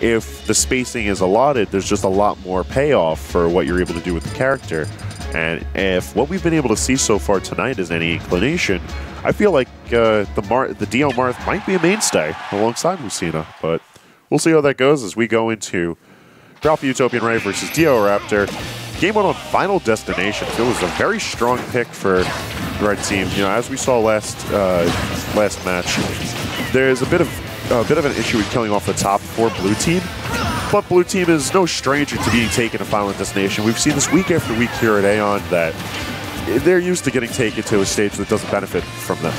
if the spacing is allotted, there's just a lot more payoff for what you're able to do with the character. And if what we've been able to see so far tonight is any inclination, I feel like the Dio Marth might be a mainstay alongside Lucina. But we'll see how that goes as we go into Ralphie Utopian Ray versus Dio Raptor. Game 1 on Final Destination. It was a very strong pick for the red team. You know, as we saw last match, there's a bit of an issue with killing off the top for blue team. But blue team is no stranger to being taken to Final Destination. We've seen this week after week here at AON that they're used to getting taken to a stage that doesn't benefit from them.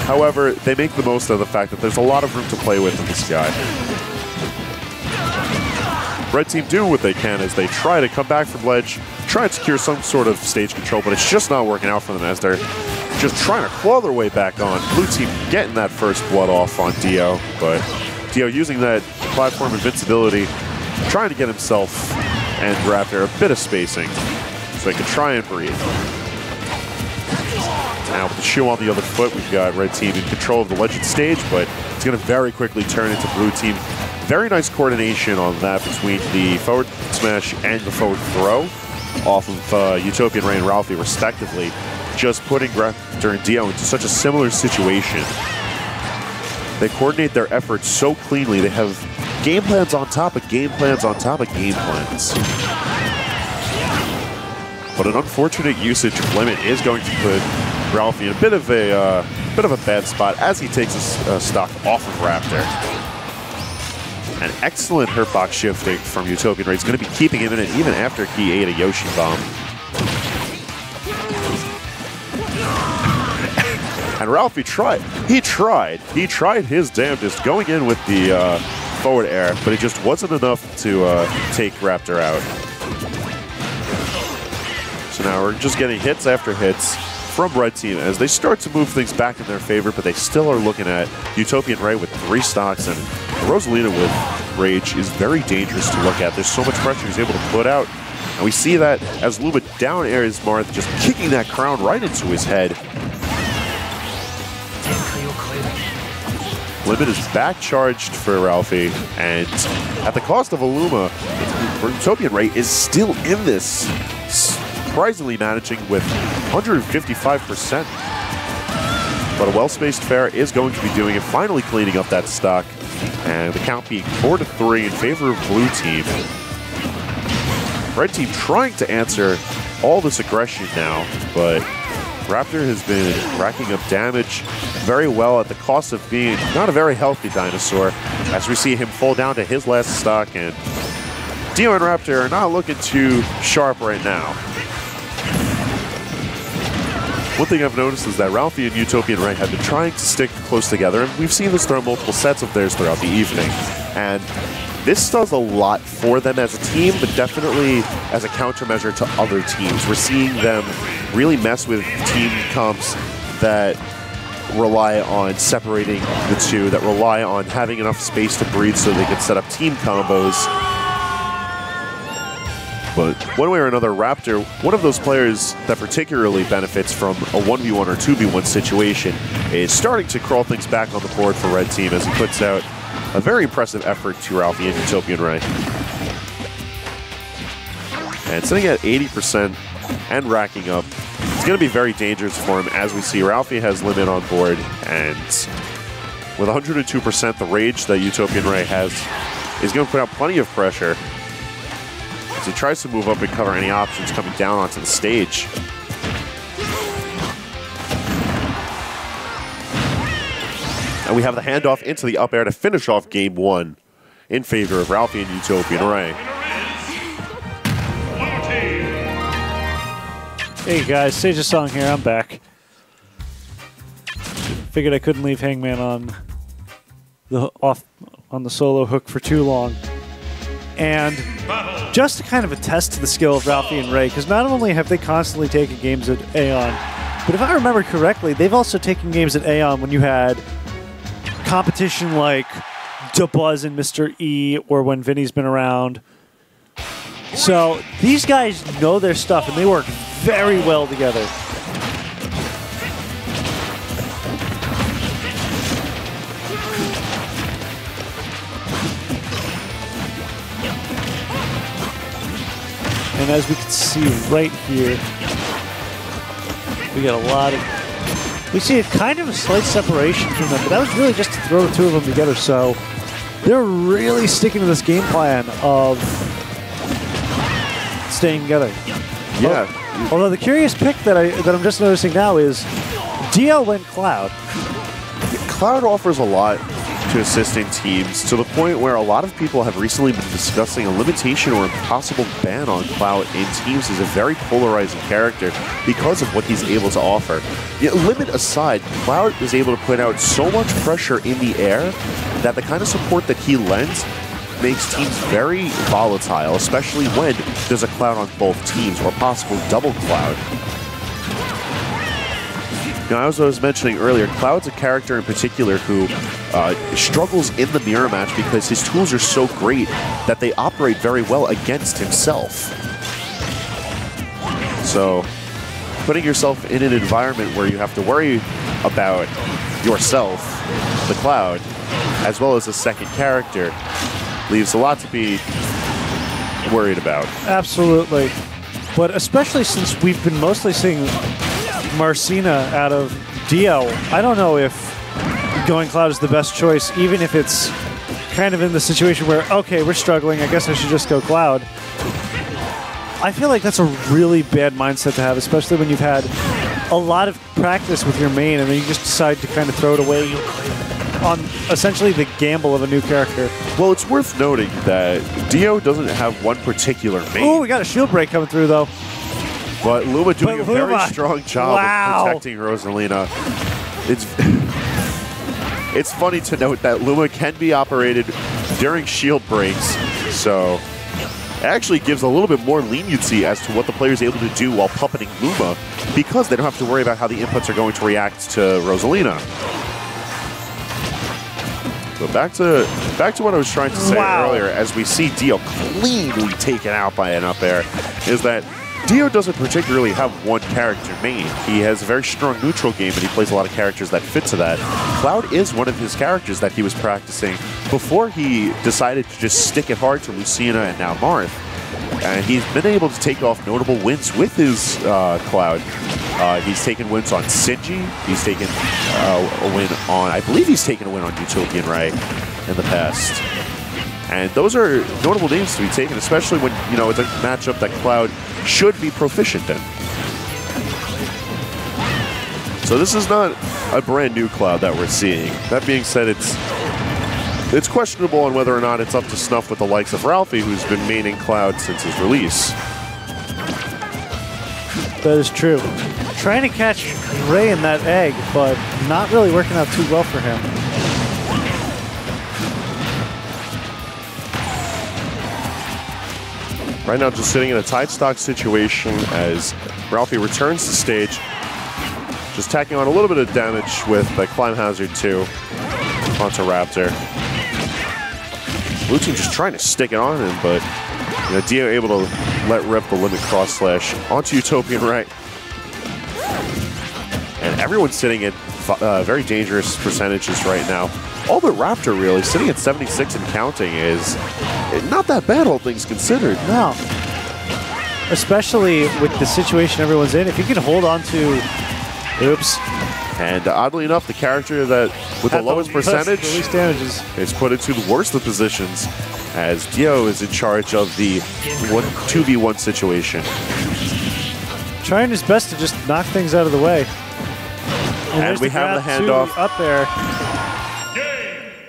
However, they make the most of the fact that there's a lot of room to play with in the sky. Red team doing what they can as they try to come back from ledge, try and secure some sort of stage control, but it's just not working out for them as they're just trying to claw their way back on. Blue team getting that first blood off on Dio, but Dio using that platform invincibility, trying to get himself and Raptor a bit of spacing so they can try and breathe. Now with the shoe on the other foot, we've got red team in control of the legend stage, but it's going to very quickly turn into blue team. Very nice coordination on that between the forward smash and the forward throw off of Utopian Ray and Ralphie respectively, just putting Raptor and Dio into such a similar situation. They coordinate their efforts so cleanly. They have game plans on top of game plans on top of game plans. But an unfortunate usage of limit is going to put Ralphie in a bit of a bad spot as he takes his stock off of Raptor. An excellent hurtbox shifting from Utopian Ray. He's going to be keeping him in it even after he ate a Yoshi bomb. And Ralphie tried. He tried his damnedest going in with the forward air, but it just wasn't enough to take Raptor out. So now we're just getting hits after hits from red team as they start to move things back in their favor, but they still are looking at Utopian Ray with 3 stocks, and Rosalina with Rage is very dangerous to look at. There's so much pressure he's able to put out, and we see that as Luma down airs Marth, just kicking that crown right into his head. Limit is back charged for Ralphie, and at the cost of a Luma, Utopian Ray is still in this, surprisingly managing with 155%. But a well-spaced fair is going to be doing it, finally cleaning up that stock, and the count being 4-3 in favor of blue team. Red team trying to answer all this aggression now, but Raptor has been racking up damage very well at the cost of being not a very healthy dinosaur, as we see him fall down to his last stock, and Dio and Raptor are not looking too sharp right now. One thing I've noticed is that Ralphie and Utopian Ray have been trying to stick close together, and we've seen this throughout multiple sets of theirs throughout the evening. And this does a lot for them as a team, but definitely as a countermeasure to other teams. We're seeing them really mess with team comps that rely on separating the two, that rely on having enough space to breathe so they can set up team combos. But one way or another, Raptor, one of those players that particularly benefits from a 1v1 or 2v1 situation, is starting to crawl things back on the board for red team as he puts out a very impressive effort to Ralphie and Utopian Ray. And sitting at 80% and racking up, it's going to be very dangerous for him as we see Ralphie has limit on board, and with 102%, the rage that Utopian Ray has is going to put out plenty of pressure as he tries to move up and cover any options coming down onto the stage. And we have the handoff into the up air to finish off game 1 in favor of Ralphie and Utopian Ray. Hey guys, Sage of Song here, I'm back. Figured I couldn't leave Hangman on the solo hook for too long. And just to kind of attest to the skill of Ralphie and Ray, because not only have they constantly taken games at AON, but if I remember correctly, they've also taken games at AON when you had competition like DeBuzz and Mr. E, or when Vinny's been around. So these guys know their stuff, and they work very well together. And as we can see right here, we got a lot of... We see a kind of a slight separation from them, but that was really just to throw the two of them together. So they're really sticking to this game plan of staying together. Yeah. Although the curious pick that I'm just noticing now is Dio went Cloud. Cloud offers a lot to assisting teams, to the point where a lot of people have recently been discussing a limitation or impossible ban on Cloud in teams as a very polarizing character because of what he's able to offer. Yeah, limit aside, Cloud is able to put out so much pressure in the air that the kind of support that he lends makes teams very volatile, especially when there's a Cloud on both teams, or possible double Cloud. Now, as I was mentioning earlier, Cloud's a character in particular who struggles in the mirror match because his tools are so great that they operate very well against himself. So, putting yourself in an environment where you have to worry about yourself, the Cloud, as well as a second character, leaves a lot to be worried about. Absolutely. But especially since we've been mostly seeing Marcina out of Dio, I don't know if going Cloud is the best choice, even if it's kind of in the situation where, okay, we're struggling, I guess I should just go Cloud. I feel like that's a really bad mindset to have, especially when you've had a lot of practice with your main and then you just decide to kind of throw it away on essentially the gamble of a new character. Well, it's worth noting that Dio doesn't have one particular main. Oh, we got a shield break coming through, though. But Luma doing a very strong job of protecting Rosalina. It's funny to note that Luma can be operated during shield breaks, so it actually gives a little bit more leniency as to what the player is able to do while puppeting Luma, because they don't have to worry about how the inputs are going to react to Rosalina. So back to what I was trying to say earlier, as we see Dio cleanly taken out by an up air, is that Dio doesn't particularly have one character main. He has a very strong neutral game, and he plays a lot of characters that fit to that. Cloud is one of his characters that he was practicing before he decided to just stick it hard to Lucina and now Marth. And he's been able to take off notable wins with his Cloud. He's taken wins on Sinji. He's taken a win on, I believe he's taken a win on Utopian Ray in the past. And those are notable names to be taken, especially when, you know, it's a matchup that Cloud should be proficient in. So this is not a brand new Cloud that we're seeing. That being said, it's questionable on whether or not it's up to snuff with the likes of Ralphie, who's been maining Cloud since his release. That is true. Trying to catch Ray in that egg, but not really working out too well for him. Right now, just sitting in a tight stock situation as Ralphie returns to stage, just tacking on a little bit of damage with the Climb Hazard 2 onto Raptor. Blue team just trying to stick it on him, but you know, Dio able to let rip the limit cross slash onto Utopian right. And everyone's sitting at very dangerous percentages right now. All but Raptor, really, sitting at 76 and counting is not that bad, all things considered. No. Especially with the situation everyone's in. If you can hold on to... Oops. And oddly enough, the character that with the lowest percentage is put into the worst of positions, as Dio is in charge of the 2v1 situation. Trying his best to just knock things out of the way. And we have the handoff up there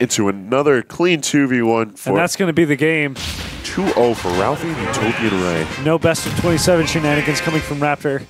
into another clean 2v1 for... And that's going to be the game. 2-0 for Ralphie and Utopian Ray. No best of 27 shenanigans coming from Raptor.